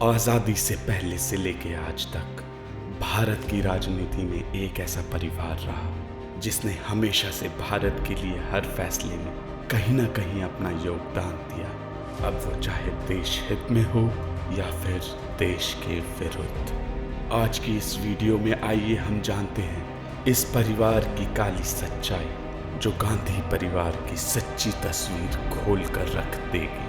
आज़ादी से पहले से लेके आज तक भारत की राजनीति में एक ऐसा परिवार रहा जिसने हमेशा से भारत के लिए हर फैसले में कहीं ना कहीं अपना योगदान दिया। अब वो चाहे देश हित में हो या फिर देश के विरुद्ध। आज की इस वीडियो में आइए हम जानते हैं इस परिवार की काली सच्चाई, जो गांधी परिवार की सच्ची तस्वीर खोल कर रख देगी।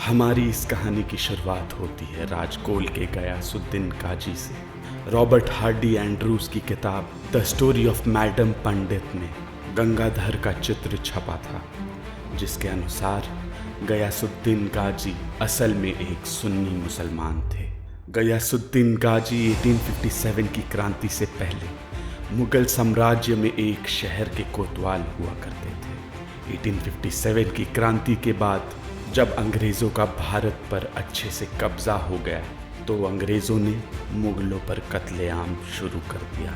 हमारी इस कहानी की शुरुआत होती है राजकोल के गयासुद्दीन काजी से। रॉबर्ट हार्डी एंड्रूज की किताब द स्टोरी ऑफ मैडम पंडित में गंगाधर का चित्र छपा था, जिसके अनुसार गयासुद्दीन गाजी असल में एक सुन्नी मुसलमान थे। गयासुद्दीन गाजी 1857 की क्रांति से पहले मुगल साम्राज्य में एक शहर के कोतवाल हुआ करते थे। 1857 की क्रांति के बाद जब अंग्रेज़ों का भारत पर अच्छे से कब्जा हो गया तो अंग्रेज़ों ने मुगलों पर कत्लेआम शुरू कर दिया।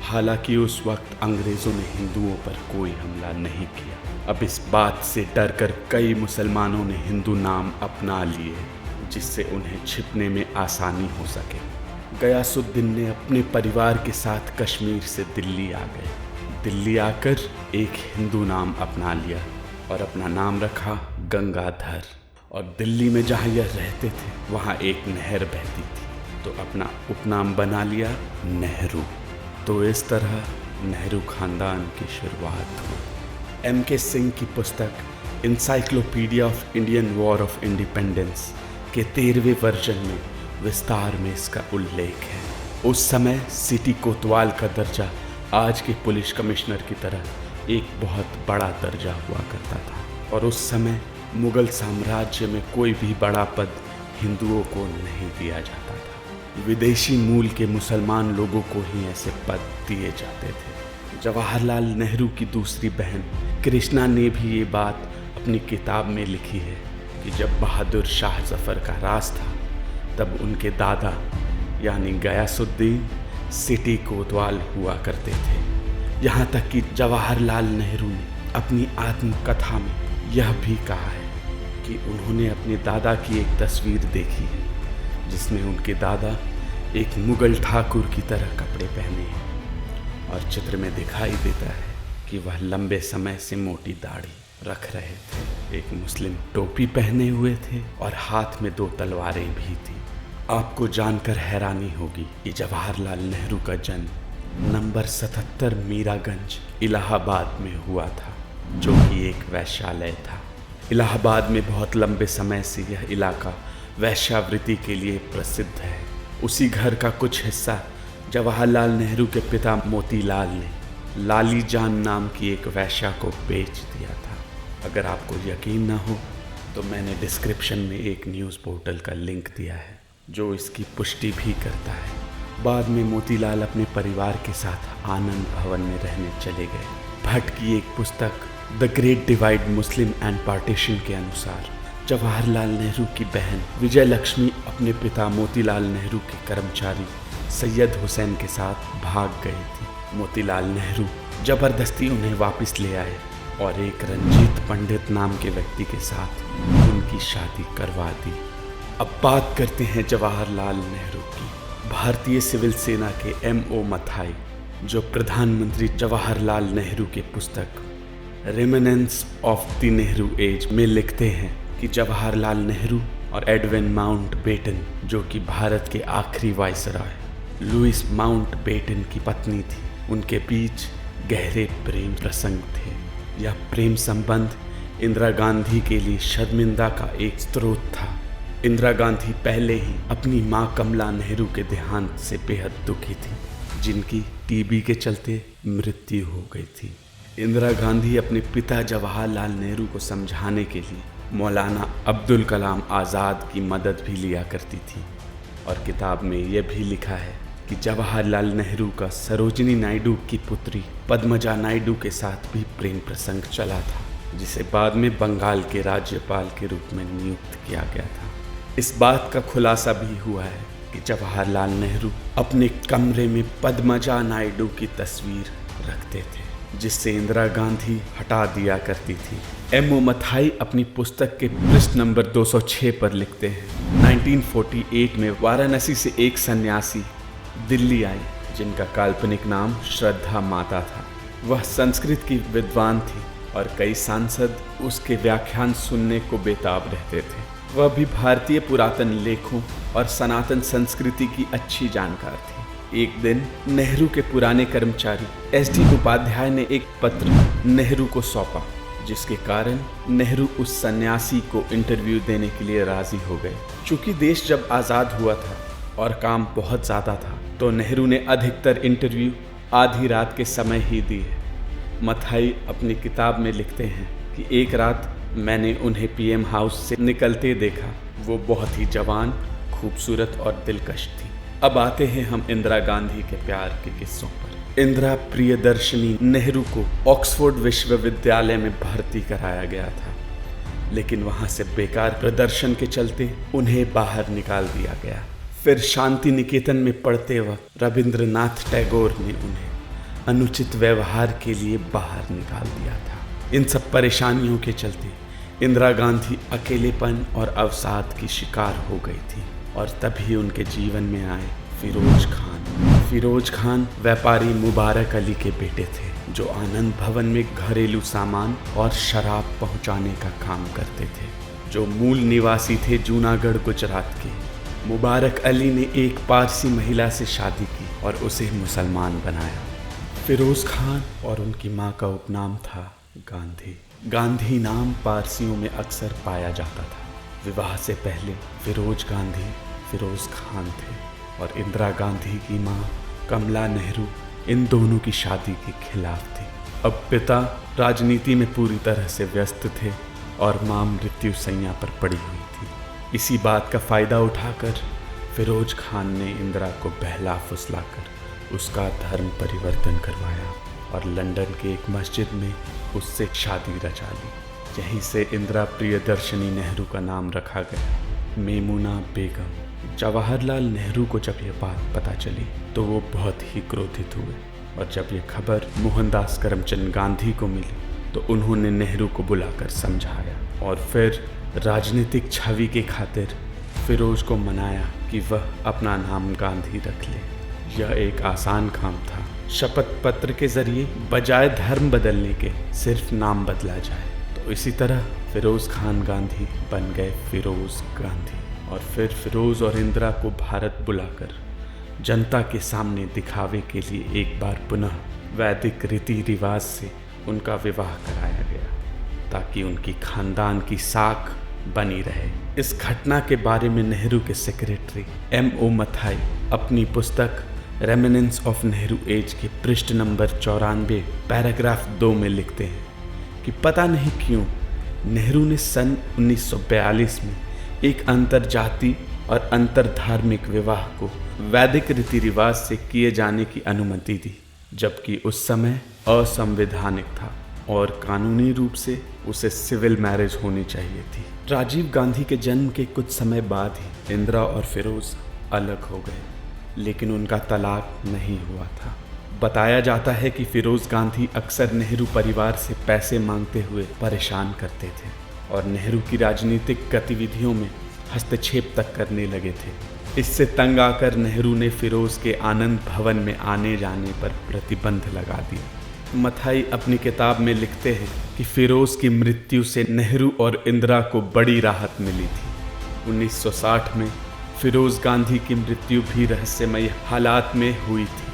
हालांकि उस वक्त अंग्रेज़ों ने हिंदुओं पर कोई हमला नहीं किया। अब इस बात से डरकर कई मुसलमानों ने हिंदू नाम अपना लिए, जिससे उन्हें छिपने में आसानी हो सके। गयासुद्दीन ने अपने परिवार के साथ कश्मीर से दिल्ली आ गए। दिल्ली आकर एक हिंदू नाम अपना लिया और अपना नाम रखा गंगाधर। और दिल्ली में जहाँ यह रहते थे वहाँ एक नहर बहती थी, तो अपना उपनाम बना लिया नेहरू। तो इस तरह नेहरू खानदान की शुरुआत हुई। M.K. सिंह की पुस्तक encyclopedia of Indian war of independence के 13वें वर्जन में विस्तार में इसका उल्लेख है। उस समय सिटी कोतवाल का दर्जा आज के पुलिस कमिश्नर की तरह एक बहुत बड़ा दर्जा हुआ करता था, और उस समय मुगल साम्राज्य में कोई भी बड़ा पद हिंदुओं को नहीं दिया जाता था। विदेशी मूल के मुसलमान लोगों को ही ऐसे पद दिए जाते थे। जवाहरलाल नेहरू की दूसरी बहन कृष्णा ने भी ये बात अपनी किताब में लिखी है कि जब बहादुर शाह जफर का राज था तब उनके दादा यानी गयासुद्दीन सिटी कोतवाल हुआ करते थे। यहाँ तक कि जवाहरलाल नेहरू ने अपनी आत्मकथा में यह भी कहा है कि उन्होंने अपने दादा की एक तस्वीर देखी है जिसमें उनके दादा एक मुगल ठाकुर की तरह कपड़े पहने हैं, और चित्र में दिखाई देता है कि वह लंबे समय से मोटी दाढ़ी रख रहे थे, एक मुस्लिम टोपी पहने हुए थे और हाथ में 2 तलवारें भी थी। आपको जानकर हैरानी होगी कि जवाहरलाल नेहरू का जन्म नंबर 77 मीरागंज इलाहाबाद में हुआ था, जो कि एक वैश्यालय था। इलाहाबाद में बहुत लंबे समय से यह इलाका वैश्यावृत्ति के लिए प्रसिद्ध है। उसी घर का कुछ हिस्सा जवाहरलाल नेहरू के पिता मोतीलाल ने लाली जान नाम की एक वैश्या को बेच दिया था। अगर आपको यकीन ना हो तो मैंने डिस्क्रिप्शन में एक न्यूज़ पोर्टल का लिंक दिया है जो इसकी पुष्टि भी करता है। बाद में मोतीलाल अपने परिवार के साथ आनंद भवन में रहने चले गए। भट्ट की एक पुस्तक the great divide Muslim and partition के अनुसार जवाहरलाल नेहरू की बहन विजय लक्ष्मी अपने पिता मोतीलाल नेहरू के कर्मचारी सैयद हुसैन के साथ भाग गई थी। मोतीलाल नेहरू जबरदस्ती उन्हें वापस ले आए और एक रंजीत पंडित नाम के व्यक्ति के साथ उनकी शादी करवा दी। अब बात करते हैं जवाहरलाल नेहरू की। भारतीय सिविल सेना के M.O. मथाई, जो प्रधानमंत्री जवाहरलाल नेहरू की पुस्तक reminiscences of the Nehru age में लिखते हैं कि जवाहरलाल नेहरू और एडविन माउंटबेटन, जो कि भारत के आखिरी वाइसरॉय लुइस माउंटबेटन की पत्नी थी, उनके बीच गहरे प्रेम प्रसंग थे। यह प्रेम संबंध इंदिरा गांधी के लिए शर्मिंदा का एक स्रोत था। इंदिरा गांधी पहले ही अपनी मां कमला नेहरू के देहांत से बेहद दुखी थी, जिनकी टीबी के चलते मृत्यु हो गई थी। इंदिरा गांधी अपने पिता जवाहरलाल नेहरू को समझाने के लिए मौलाना अब्दुल कलाम आज़ाद की मदद भी लिया करती थी। और किताब में यह भी लिखा है कि जवाहरलाल नेहरू का सरोजिनी नायडू की पुत्री पद्मजा नायडू के साथ भी प्रेम प्रसंग चला था, जिसे बाद में बंगाल के राज्यपाल के रूप में नियुक्त किया गया था। इस बात का खुलासा भी हुआ है कि जवाहरलाल नेहरू अपने कमरे में पद्मजा नायडू की तस्वीर रखते थे, जिससे इंदिरा गांधी हटा दिया करती थी। M.O. मथाई अपनी पुस्तक के पृष्ठ नंबर 206 पर लिखते हैं, 1948 में वाराणसी से एक सन्यासी दिल्ली आई जिनका काल्पनिक नाम श्रद्धा माता था। वह संस्कृत की विद्वान थी और कई सांसद उसके व्याख्यान सुनने को बेताब रहते थे। वह भी भारतीय पुरातन लेखों और सनातन संस्कृति की अच्छी जानकार थी। एक दिन नेहरू के पुराने कर्मचारी SD उपाध्याय ने एक पत्र नेहरू को सौंपा, जिसके कारण नेहरू उस सन्यासी को इंटरव्यू देने के लिए राजी हो गए। चूंकि देश जब आज़ाद हुआ था और काम बहुत ज़्यादा था, तो नेहरू ने अधिकतर इंटरव्यू आधी रात के समय ही दिए। मथाई अपनी किताब में लिखते हैं कि एक रात मैंने उन्हें PM हाउस से निकलते देखा। वो बहुत ही जवान, खूबसूरत और दिलकश थी। अब आते हैं हम इंदिरा गांधी के प्यार के किस्सों पर। इंदिरा प्रियदर्शनी नेहरू को ऑक्सफोर्ड विश्वविद्यालय में भर्ती कराया गया था, लेकिन वहां से बेकार प्रदर्शन के चलते उन्हें बाहर निकाल दिया गया। फिर शांति निकेतन में पढ़ते वक्त रविंद्रनाथ टैगोर ने उन्हें अनुचित व्यवहार के लिए बाहर निकाल दिया था। इन सब परेशानियों के चलते इंदिरा गांधी अकेलेपन और अवसाद की शिकार हो गई थी, और तभी उनके जीवन में आए फिरोज खान। फिरोज खान व्यापारी मुबारक अली के बेटे थे, जो आनंद भवन में घरेलू सामान और शराब पहुंचाने का काम करते थे, जो मूल निवासी थे जूनागढ़ गुजरात के। मुबारक अली ने एक पारसी महिला से शादी की और उसे मुसलमान बनाया। फिरोज खान और उनकी मां का उपनाम था गांधी। गांधी नाम पारसियों में अक्सर पाया जाता था। विवाह से पहले फिरोज गांधी फिरोज खान थे, और इंदिरा गांधी की मां कमला नेहरू इन दोनों की शादी के खिलाफ थी। अब पिता राजनीति में पूरी तरह से व्यस्त थे और मां मृत्यु शैय्या पर पड़ी हुई थी। इसी बात का फ़ायदा उठाकर फिरोज खान ने इंदिरा को बहला फुसलाकर उसका धर्म परिवर्तन करवाया और लंदन के एक मस्जिद में उससे शादी रचा ली। यहीं से इंदिरा प्रियदर्शनी नेहरू का नाम रखा गया, मेमुना बेगम। जवाहरलाल नेहरू को जब यह बात पता चली तो वो बहुत ही क्रोधित हुए, और जब ये खबर मोहनदास करमचंद गांधी को मिली तो उन्होंने नेहरू को बुलाकर समझाया और फिर राजनीतिक छवि के खातिर फिरोज को मनाया कि वह अपना नाम गांधी रख ले। यह एक आसान काम था। शपथ पत्र के जरिए बजाय धर्म बदलने के सिर्फ नाम बदला जाए। तो इसी तरह फिरोज खान गांधी बन गए फिरोज गांधी, और फिर फिरोज और इंदिरा को भारत बुलाकर जनता के सामने दिखावे के लिए एक बार पुनः वैदिक रीति रिवाज से उनका विवाह कराया गया, ताकि उनकी खानदान की साख बनी रहे। इस घटना के बारे में नेहरू के सेक्रेटरी M.O. मथाई अपनी पुस्तक रेमिनेंस ऑफ नेहरू एज के पृष्ठ नंबर 94 पैराग्राफ 2 में लिखते हैं कि पता नहीं क्यों नेहरू ने सन 1942 में एक अंतरजाति और अंतरधार्मिक विवाह को वैदिक रीति रिवाज से किए जाने की अनुमति दी, जबकि उस समय असंवैधानिक था और कानूनी रूप से उसे सिविल मैरिज होनी चाहिए थी। राजीव गांधी के जन्म के कुछ समय बाद ही इंदिरा और फिरोज अलग हो गए, लेकिन उनका तलाक नहीं हुआ था। बताया जाता है कि फिरोज गांधी अक्सर नेहरू परिवार से पैसे मांगते हुए परेशान करते थे और नेहरू की राजनीतिक गतिविधियों में हस्तक्षेप तक करने लगे थे। इससे तंग आकर नेहरू ने फिरोज के आनंद भवन में आने जाने पर प्रतिबंध लगा दिया। मथाई अपनी किताब में लिखते हैं कि फिरोज की मृत्यु से नेहरू और इंदिरा को बड़ी राहत मिली थी। 1960 में फिरोज गांधी की मृत्यु भी रहस्यमय हालात में हुई थी।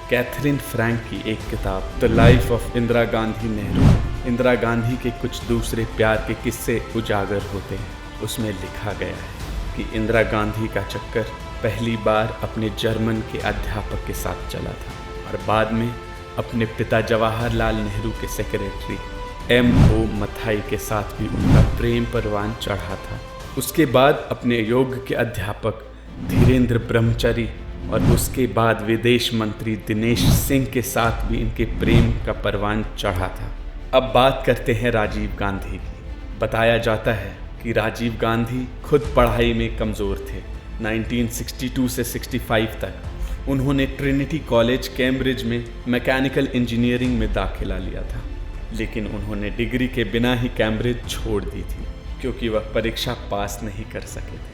कैथरीन फ्रैंक की एक किताब the life of Indira Gandhi Nehru, Indira Gandhi के कुछ दूसरे प्यार के किस्से उजागर होते हैं। उसमें लिखा गया है कि इंदिरा गांधी का चक्कर पहली बार अपने जर्मन के अध्यापक के साथ चला था और बाद में अपने पिता जवाहरलाल नेहरू के सेक्रेटरी M.O. मथाई के साथ भी उनका प्रेम परवान चढ़ा था। उसके बाद अपने योग के अध्यापक धीरेन्द्र ब्रह्मचारी और उसके बाद विदेश मंत्री दिनेश सिंह के साथ भी इनके प्रेम का परवान चढ़ा था। अब बात करते हैं राजीव गांधी की। बताया जाता है कि राजीव गांधी खुद पढ़ाई में कमज़ोर थे। 1962 से 65 तक उन्होंने ट्रिनिटी कॉलेज कैम्ब्रिज में मैकेनिकल इंजीनियरिंग में दाखिला लिया था, लेकिन उन्होंने डिग्री के बिना ही कैम्ब्रिज छोड़ दी थी क्योंकि वह परीक्षा पास नहीं कर सके थे।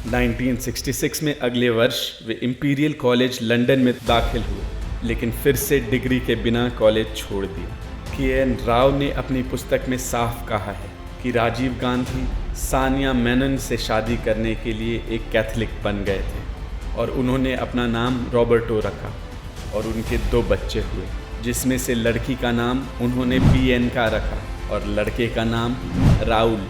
1966 में अगले वर्ष वे इंपीरियल कॉलेज लंदन में दाखिल हुए, लेकिन फिर से डिग्री के बिना कॉलेज छोड़ दिया। KN राव ने अपनी पुस्तक में साफ कहा है कि राजीव गांधी सानिया मेनन से शादी करने के लिए एक कैथोलिक बन गए थे और उन्होंने अपना नाम रॉबर्टो रखा और उनके 2 बच्चे हुए, जिसमें से लड़की का नाम उन्होंने बियेंका रखा और लड़के का नाम राउल।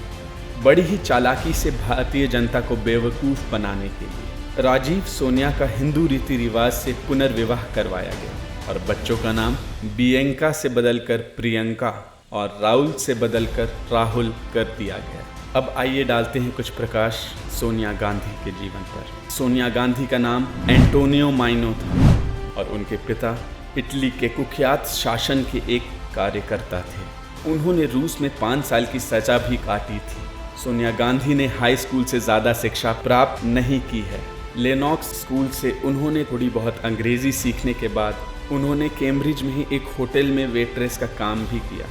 बड़ी ही चालाकी से भारतीय जनता को बेवकूफ़ बनाने के लिए राजीव सोनिया का हिंदू रीति रिवाज से पुनर्विवाह करवाया गया और बच्चों का नाम बियेंका से बदलकर प्रियंका और राहुल से बदलकर राहुल कर दिया गया। अब आइए डालते हैं कुछ प्रकाश सोनिया गांधी के जीवन पर। सोनिया गांधी का नाम एंटोनियो माइनो था और उनके पिता इटली के कुख्यात शासन के एक कार्यकर्ता थे। उन्होंने रूस में 5 साल की सजा भी काटी थी। सोनिया गांधी ने हाई स्कूल से ज़्यादा शिक्षा प्राप्त नहीं की है। लेनॉक्स स्कूल से उन्होंने थोड़ी बहुत अंग्रेज़ी सीखने के बाद उन्होंने कैम्ब्रिज में ही एक होटल में वेट्रेस का काम भी किया।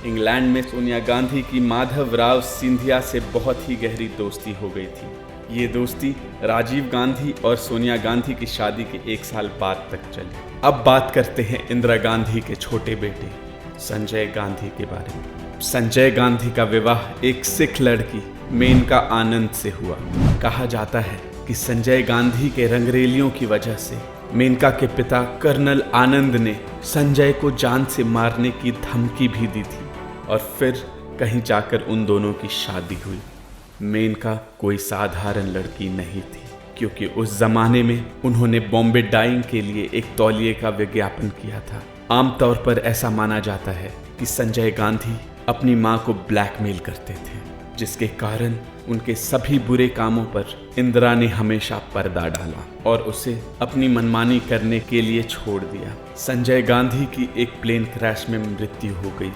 इंग्लैंड में सोनिया गांधी की माधवराव सिंधिया से बहुत ही गहरी दोस्ती हो गई थी। ये दोस्ती राजीव गांधी और सोनिया गांधी की शादी के 1 साल बाद तक चली। अब बात करते हैं इंदिरा गांधी के छोटे बेटे संजय गांधी के बारे में। संजय गांधी का विवाह एक सिख लड़की मेनका आनंद से हुआ। कहा जाता है कि संजय गांधी के रंगरेलियों की वजह से मेनका के पिता कर्नल आनंद ने संजय को जान से मारने की धमकी भी दी थी और फिर कहीं जाकर उन दोनों की शादी हुई। मेनका कोई साधारण लड़की नहीं थी, क्योंकि उस जमाने में उन्होंने बॉम्बे डाइंग के लिए एक तौलिए का विज्ञापन किया था। आमतौर पर ऐसा माना जाता है कि संजय गांधी अपनी मां को ब्लैकमेल करते थे, जिसके कारण उनके सभी बुरे कामों पर इंदिरा ने हमेशा पर्दा डाला और उसे अपनी मनमानी करने के लिए छोड़ दिया। संजय गांधी की एक प्लेन क्रैश में मृत्यु हो गई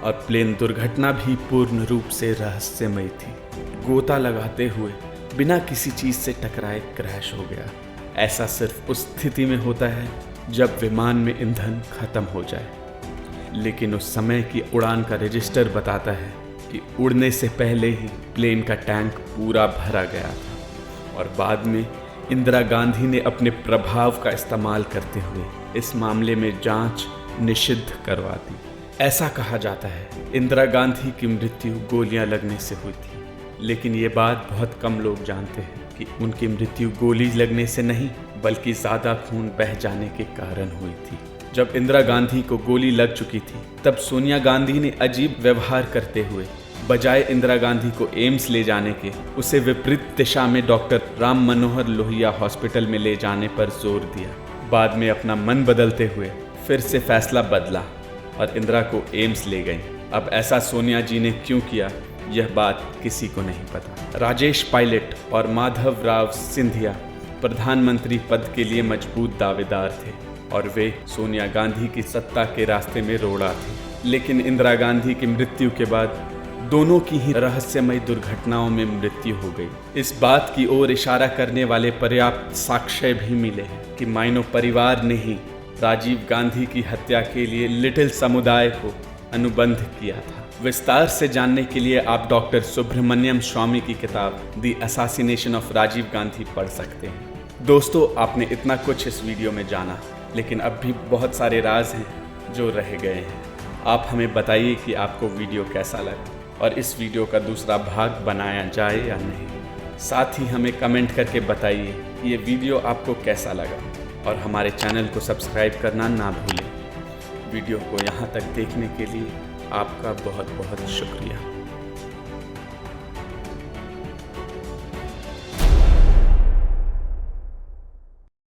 और प्लेन दुर्घटना भी पूर्ण रूप से रहस्यमय थी। गोता लगाते हुए बिना किसी चीज़ से टकराए क्रैश हो गया। ऐसा सिर्फ उस स्थिति में होता है जब विमान में ईंधन खत्म हो जाए, लेकिन उस समय की उड़ान का रजिस्टर बताता है कि उड़ने से पहले ही प्लेन का टैंक पूरा भरा गया था और बाद में इंदिरा गांधी ने अपने प्रभाव का इस्तेमाल करते हुए इस मामले में जांच निषिद्ध करवा दी। ऐसा कहा जाता है इंदिरा गांधी की मृत्यु गोलियां लगने से हुई थी, लेकिन ये बात बहुत कम लोग जानते हैं कि उनकी मृत्यु गोली लगने से नहीं बल्कि ज़्यादा खून बह जाने के कारण हुई थी। जब इंदिरा गांधी को गोली लग चुकी थी तब सोनिया गांधी ने अजीब व्यवहार करते हुए बजाय इंदिरा गांधी को एम्स ले जाने के उसे विपरीत दिशा में डॉक्टर राम मनोहर लोहिया हॉस्पिटल में ले जाने पर जोर दिया। बाद में अपना मन बदलते हुए फिर से फैसला बदला और इंदिरा को एम्स ले गई। अब ऐसा सोनिया जी ने क्यों किया, यह बात किसी को नहीं पता। राजेश पायलट और माधवराव सिंधिया प्रधानमंत्री पद के लिए मजबूत दावेदार थे और वे सोनिया गांधी की सत्ता के रास्ते में रोड़ा थे। लेकिन इंदिरा गांधी की मृत्यु के बाद दोनों की ही रहस्यमय दुर्घटनाओं में मृत्यु हो गई। इस बात की ओर इशारा करने वाले पर्याप्त साक्ष्य भी मिले हैं कि माइनो परिवार ने ही राजीव गांधी की हत्या के लिए लिटिल समुदाय को अनुबंध किया था। विस्तार से जानने के लिए आप डॉक्टर सुब्रमण्यम स्वामी की किताब the assassination of Rajiv Gandhi पढ़ सकते हैं। दोस्तों, आपने इतना कुछ इस वीडियो में जाना, लेकिन अब भी बहुत सारे राज हैं जो रह गए हैं। आप हमें बताइए कि आपको वीडियो कैसा लगा और इस वीडियो का दूसरा भाग बनाया जाए या नहीं। साथ ही हमें कमेंट करके बताइए कि ये वीडियो आपको कैसा लगा और हमारे चैनल को सब्सक्राइब करना ना भूलें। वीडियो को यहाँ तक देखने के लिए आपका बहुत बहुत शुक्रिया।